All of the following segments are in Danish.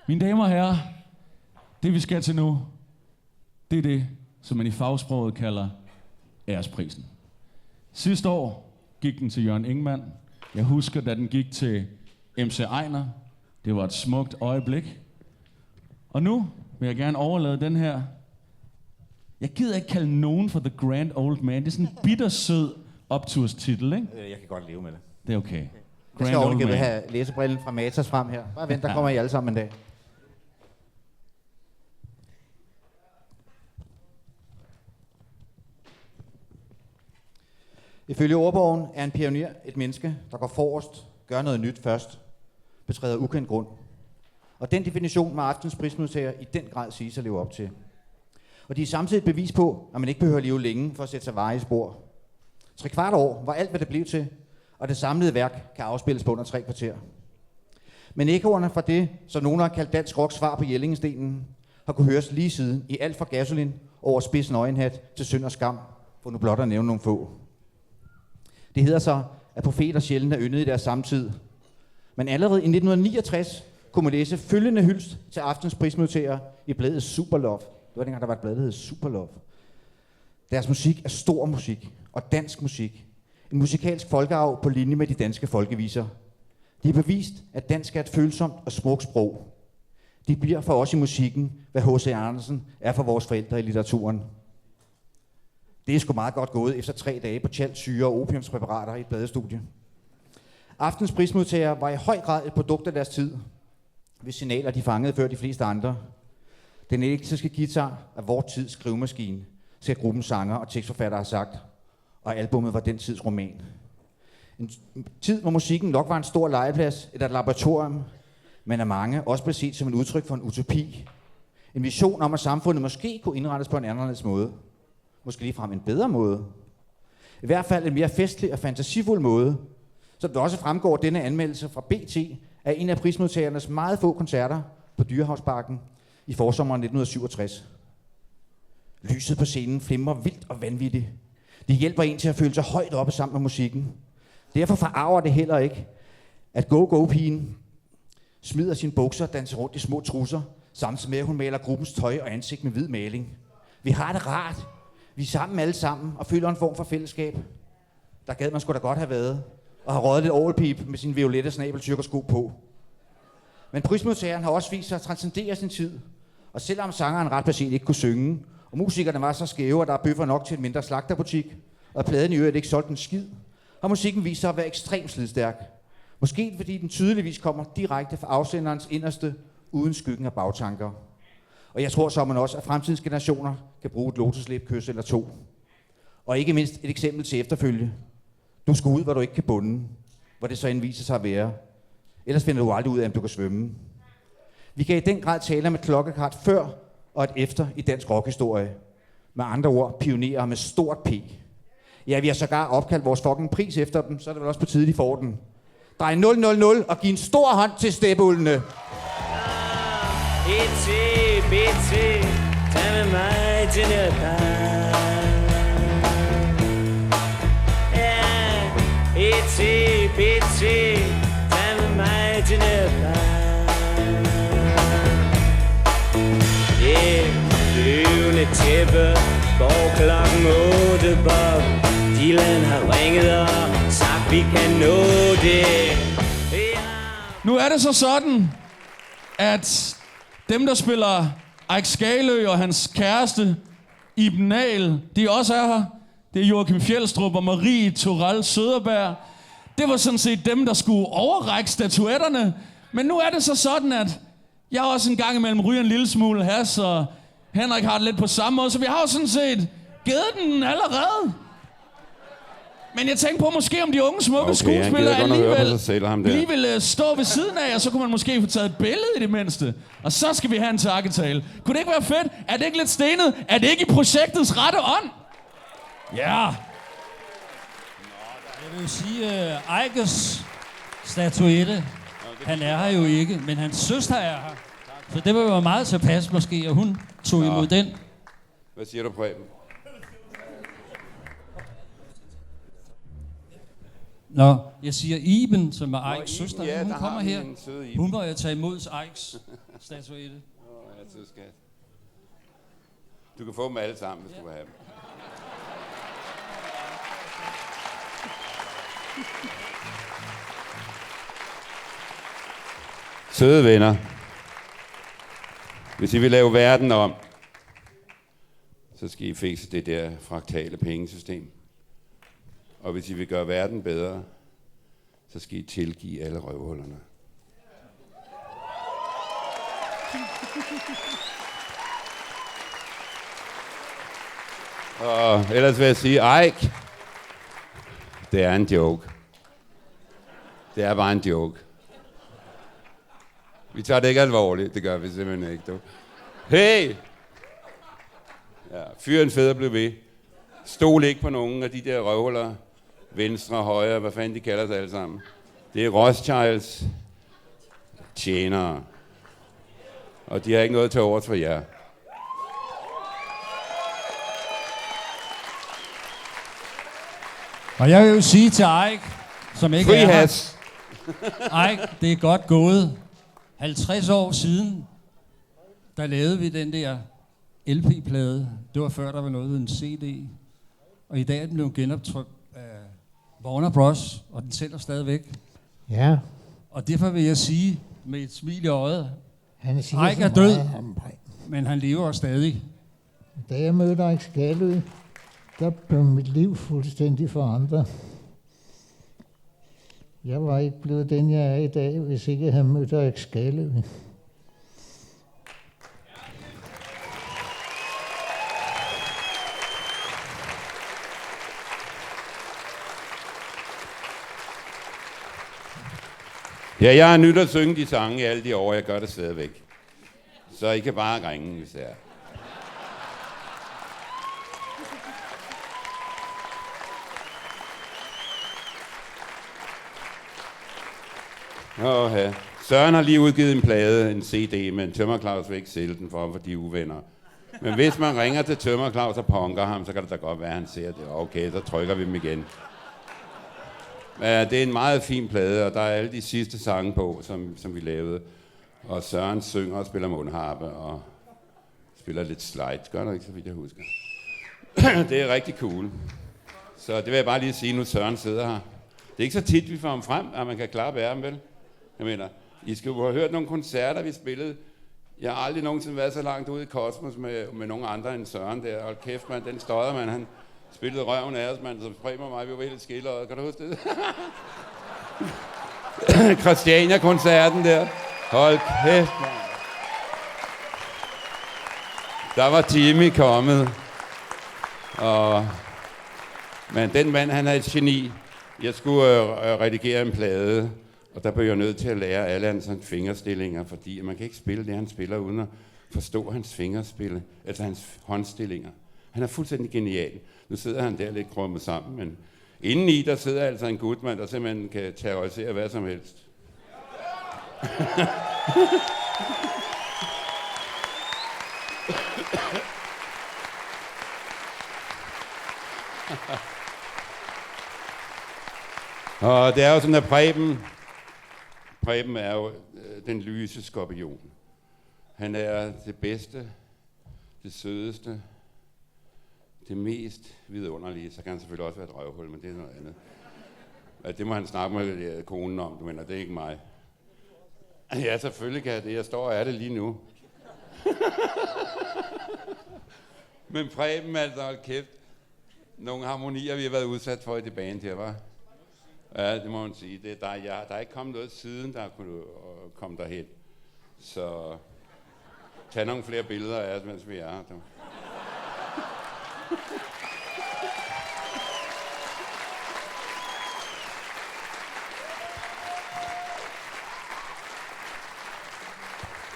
Mine damer og herrer, det vi skal til nu, det er det, som man i fagsproget kalder æresprisen. Sidste år gik den til Jørgen Ingmann. Jeg husker, da den gik til MC Ejner. Det var et smukt øjeblik. Og nu vil jeg gerne overlade den her. Jeg gider ikke kalde nogen for The Grand Old Man. Det er sådan en bittersød opturstitel, ikke? Jeg kan godt leve med det. Det er okay. Jeg skal overgive have læsebrillen fra Matas frem her. Bare vent, der kommer I alle sammen en dag. Ifølge ordbogen er en pioner et menneske, der går forrest, gør noget nyt først, betræder ukendt grund. Og den definition må aftens prismodtager i den grad sige sig leve op til. Og de er samtidig et bevis på, at man ikke behøver at leve længe for at sætte sig veje i spor. 3/4 år var alt, hvad det blev til, og det samlede værk kan afspilles på under 3 kvarter. Men ekkoerne fra det, som nogen har kaldt dansk rock svar på Jellingestenen, har kunne høres lige siden i alt fra Gasolin over Spids Nøgenhat til Synd og Skam, for nu blot at nævne nogle få. Det hedder så, at profeter sjældent er yndet i deres samtid. Men allerede i 1969 kunne man læse følgende hyldest til aftens prismodtagere i bladet Superlove. Det var dengang, der var et blad, der hed Superlove. Deres musik er stor musik og dansk musik. En musikalsk folkearv på linje med de danske folkeviser. De har bevist, at dansk er et følsomt og smukt sprog. De bliver for os i musikken, hvad H.C. Andersen er for vores forældre i litteraturen. Det er sgu meget godt gået efter 3 dage på tjalt, syre og opiumspræparater i et badestudie. Aftens prismodtagere var i høj grad et produkt af deres tid, hvis signaler de fangede før de fleste andre. Den elektriske guitar er vor tids skrivemaskine, skal gruppens sanger og tekstforfattere have sagt, og albummet var den tids roman. En tid, hvor musikken nok var en stor legeplads, et laboratorium, men af mange også blev set som et udtryk for en utopi. En vision om, at samfundet måske kunne indrettes på en anderledes måde. Måske ligefrem en bedre måde. I hvert fald en mere festlig og fantasifuld måde, som det også fremgår denne anmeldelse fra BT af en af prismodtagernes meget få koncerter på Dyrehavsparken i forsommeren 1967. Lyset på scenen flimrer vildt og vanvittigt. Det hjælper en til at føle sig højt oppe sammen med musikken. Derfor forarver det heller ikke, at Go-Go-pigen smider sine bukser og danser rundt i små trusser, samtidig med at hun maler gruppens tøj og ansigt med hvid maling. Vi har det rart. Vi er sammen alle sammen og føler en form for fællesskab. Der gad man sgu da godt have været og har røget lidt overpip med sin violette snabeltyrkersko på. Men prismodtageren har også vist sig at transcendere sin tid. Og selvom sangeren ret beset ikke kunne synge, og musikerne var så skæve, at der er bøffer nok til en mindre slagterbutik, og pladen i øvrigt ikke solgte en skid, har musikken vist sig at være ekstremt slidstærk. Måske fordi den tydeligvis kommer direkte fra afsenderens inderste, uden skyggen af bagtanker. Og jeg tror så man også, at fremtidens generationer kan bruge et lotuslæbkys eller 2. Og ikke mindst et eksempel til efterfølge. Du skal ud, hvor du ikke kan bunde, hvor det så end viser sig at være. Ellers finder du aldrig ud af, om du kan svømme. Vi kan i den grad tale om et klokkeklart før og et efter i dansk rockhistorie. Med andre ord, pionerer med stort P. Ja, vi har sågar opkaldt vores fucking pris efter dem, så er det vel også på tide, de får den. Drej 000 og giv en stor hånd til steppeulene. BT, tag med mig til Nepal. Ja, BT, tag med mig til Nepal. Yeah, flyvende tæppe, går klokken 8, Bob Dylan har ringet og sagt, vi kan nå det. Nu er det så sådan, at dem, der spiller Eik Skalø og hans kæreste, Iben Nahl, de også er her. Det er Joachim Fjeldstrup og Marie Torell Søderberg. Det var sådan set dem, der skulle overrække statuetterne. Men nu er det så sådan, at jeg også en gang imellem ryger en lille smule has, og Henrik har det lidt på samme måde, så vi har jo sådan set givet den allerede. Men jeg tænkte på måske, om de unge smukke skuespillere lige vil stå ved siden af, og så kunne man måske få taget et billede i det mindste. Og så skal vi have en takketale. Kunne det ikke være fedt? Er det ikke lidt stenet? Er det ikke i projektets rette ånd? Ja. Jeg vil sige, Eikes statuette, han er her jo ikke, men hans søster er her. Så det vil være meget tilpas måske, og hun tog imod den. Hvad siger du, Preben? Nå, jeg siger Iben, som er Eiks søster. Ja, hun der kommer har vi her. en søde Iben. Hun må jeg tage imod Eiks statuette. Jeg synes, skat. Du kan få dem alle sammen, hvis du vil have dem. Søde venner. Hvis I vil lave verden om, så skal I fikse det der fraktale pengesystem. Og hvis I vil gøre verden bedre, så skal I tilgive alle røvhullerne. Og ellers vil jeg sige, Eik, det er en joke. Det er bare en joke. Vi tager det ikke alvorligt, det gør vi simpelthen ikke. Du. Hey! Ja, fyren fed og blev ved. Stol ikke på nogen af de der røvhuller. Venstre, højre, hvad fanden de kalder sig alle sammen. Det er Rothschilds tjenere. Og de har ikke noget til overs for jer. Og jeg vil jo sige til Eik, som ikke Free er has. her, Eik, det er godt gået. 50 år siden, der lavede vi den der LP-plade. Det var før, der var noget en CD. Og i dag er den blevet genoptrykt af Warner Bros., og den sælger stadigvæk. Ja, Og derfor vil jeg sige, med et smil i øjet, han siger Eik så er død. meget om Preben. men han lever stadig. Da jeg mødte Eik Skalø, der blev mit liv fuldstændig forandret. Jeg var ikke blevet den, jeg er i dag, hvis ikke jeg havde mødt Eik Skalø. Ja, jeg har nyt at synge de sange i alle de år, jeg gør det stadigvæk. Så I kan bare ringe, hvis det er. Ja. Søren har lige udgivet en plade, en CD, men Tømmer Claus vil ikke sælge den for ham, for de er uvenner. Men hvis man ringer til Tømmer Claus og punker ham, så kan det da godt være, at han ser det. Okay, så trykker vi dem igen. Ja, det er en meget fin plade, og der er alle de sidste sange på, som vi lavede. Og Søren synger og spiller mundharpe og spiller lidt slide. Gør du ikke, så vidt jeg husker. Det er rigtig cool. Så det vil jeg bare lige sige, nu Søren sidder her. Det er ikke så tit, vi får ham frem, at man kan klappe af ham, vel? Jeg mener, I skal jo have hørt nogle koncerter, vi spillede. Jeg har aldrig nogensinde været så langt ude i kosmos med nogen andre end Søren der. Hold kæft, mand, den støder, mand. Han spillede røven af os, mand, så Preben og mig, vi var helt skilleret. Kan du huske det? Christiania-koncerten der. Hold kæft, mand. Der var Jimmy kommet. Men den mand, han er et geni. Jeg skulle redigere en plade, og der blev jeg nødt til at lære alle hans fingerstillinger, fordi man kan ikke spille det, han spiller, uden at forstå hans fingerspil, altså hans håndstillinger. Han er fuldstændig genial. Nu sidder han der lidt krummet sammen, men indeni der sidder altså en gutmand, der simpelthen kan terrorisere hvad som helst. Og det er jo sådan, at Preben er jo den lyse skorpion. Han er det bedste, det sødeste, det mest vidunderlige. Så kan han selvfølgelig også være et røvhul, men det er noget andet. Det må han snakke med konen om, du mener, det er ikke mig. Ja, selvfølgelig kan jeg det. Jeg står og er det lige nu. Men Preben, altså, hold kæft. Nogle harmonier, vi har været udsat for i det band her, hva'? Ja, det må man sige. Der er ikke kommet noget siden, der kunne komme derhen. Så tag nogle flere billeder af os, mens vi er her.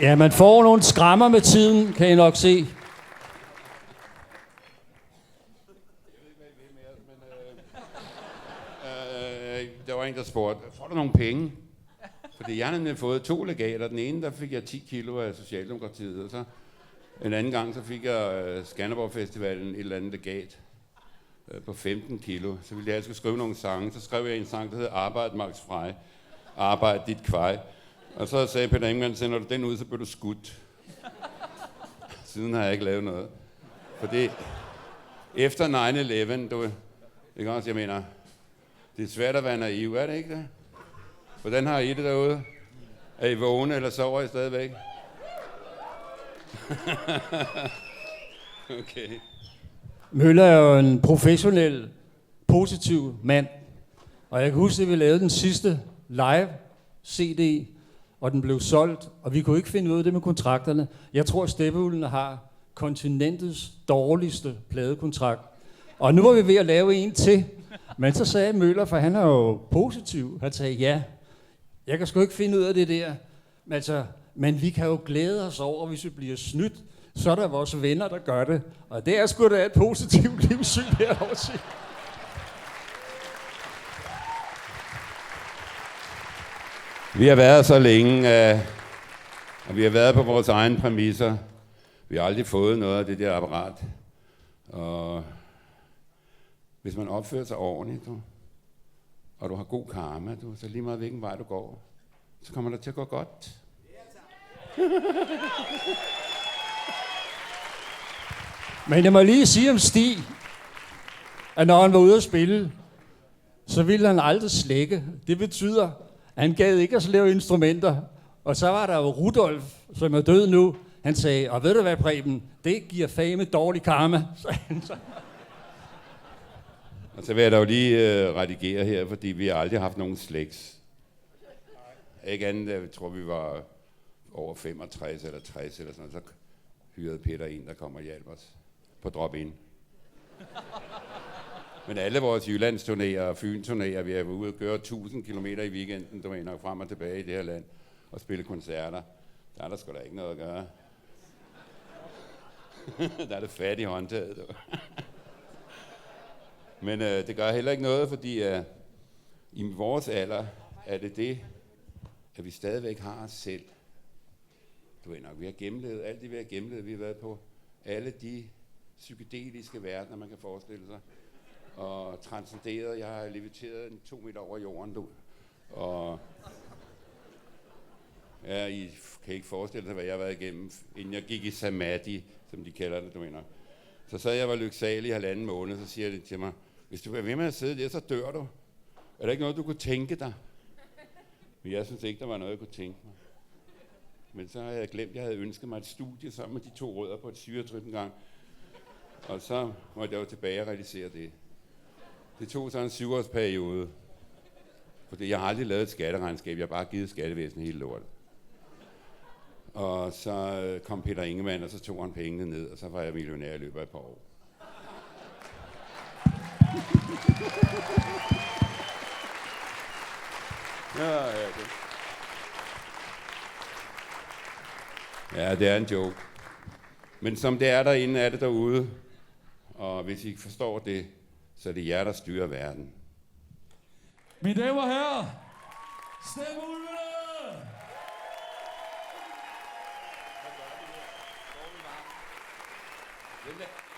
Ja, man får nogle skrammer med tiden, kan I nok se. Der var en, der spurgte, får du nogle penge? Fordi jeg har nemlig fået 2 legater. Den ene, der fik jeg 10 kilo af Socialdemokratiet, og så en anden gang, så fik jeg Skanderborg Festivalen et eller andet legat på 15 kilo. Så ville jeg skulle skrive nogle sange. Så skrev jeg en sang, der hedder Arbejde Max Frey. Arbejde dit kvej. Og så sagde Peter Ingemann, sender du den ud, så bliver du skudt. Siden har jeg ikke lavet noget. Fordi efter 9/11, du ikke også, jeg mener, det er svært at være naiv, er det ikke det? Hvordan har I det derude? Er I vågne, eller sover I stadigvæk? Okay. Møller er jo en professionel, positiv mand. Og jeg kan huske, at vi lavede den sidste live CD, og den blev solgt, og vi kunne ikke finde ud af det med kontrakterne. Jeg tror, at Steppeulven har kontinentets dårligste pladekontrakt. Og nu var vi ved at lave en til. Men så sagde Møller, for han er jo positiv, han sagde, ja, jeg kan sgu ikke finde ud af det der. Men vi kan jo glæde os over, hvis vi bliver snydt. Så er der vores venner, der gør det. Og det er sgu da et positivt livssyn herovre til. Vi har været så længe, og vi har været på vores egne præmisser. Vi har aldrig fået noget af det der apparat. Og hvis man opfører sig ordentligt, og du har god karma, så lige meget hvilken vej du går, så kommer det til at gå godt. Men jeg må lige sige om Stig, at når han var ude at spille, så ville han aldrig slække. Det betyder, at han gad ikke at lave instrumenter. Og så var der jo Rudolf, som er død nu. Han sagde, og ved du hvad, Preben, det giver fame dårlig karma. Og så vil jeg da jo lige redigere her, fordi vi har aldrig haft nogen slægs. Ikke andet, jeg tror vi var over 65 eller 60 eller sådan noget, så hyrede Peter en, der kommer og hjælp os på drop-in. Men alle vores Jyllandsturnéer og Fyn-turnéer, vi har været ude og køre 1000 kilometer i weekenden, du er nok frem og tilbage i det her land, og spille koncerter. Der er der sgu da ikke noget at gøre. Der er det fat i håndtaget. Men det gør heller ikke noget, fordi i vores alder er det, at vi stadigvæk har os selv. Du ved nok, vi har gennemlevet alt det, vi har gennemlevet. Vi har været på alle de psykedeliske verdener, man kan forestille sig. Og transcenderet. Jeg har leviteret 2 meter over jorden, du. Og ja, I kan ikke forestille sig, hvad jeg har været igennem, inden jeg gik i samadhi, som de kalder det, du mener. Så sad jeg var lyksalig i 1,5 måned, så siger de til mig, hvis du bliver ved med at sidde der, så dør du. Er der ikke noget, du kunne tænke dig? Men jeg synes ikke, der var noget, jeg kunne tænke mig. Men så har jeg glemt, at jeg havde ønsket mig et studie sammen med de 2 rødder på et syretryk en gang. Og så måtte jeg jo tilbage og realisere det. Det tog så en 7-årsperiode. Fordi jeg har aldrig lavet et skatteregnskab, jeg har bare givet skattevæsenet hele lortet. Og så kom Peter Ingemann, og så tog han pengene ned, og så var jeg millionær i løbet af et par år. Ja, det er en joke. Men som det er derinde, er det derude. Og hvis I ikke forstår det, så er det jer, der styrer verden. Mine damer og herrer, Steppeulven! Hvad gør vi her?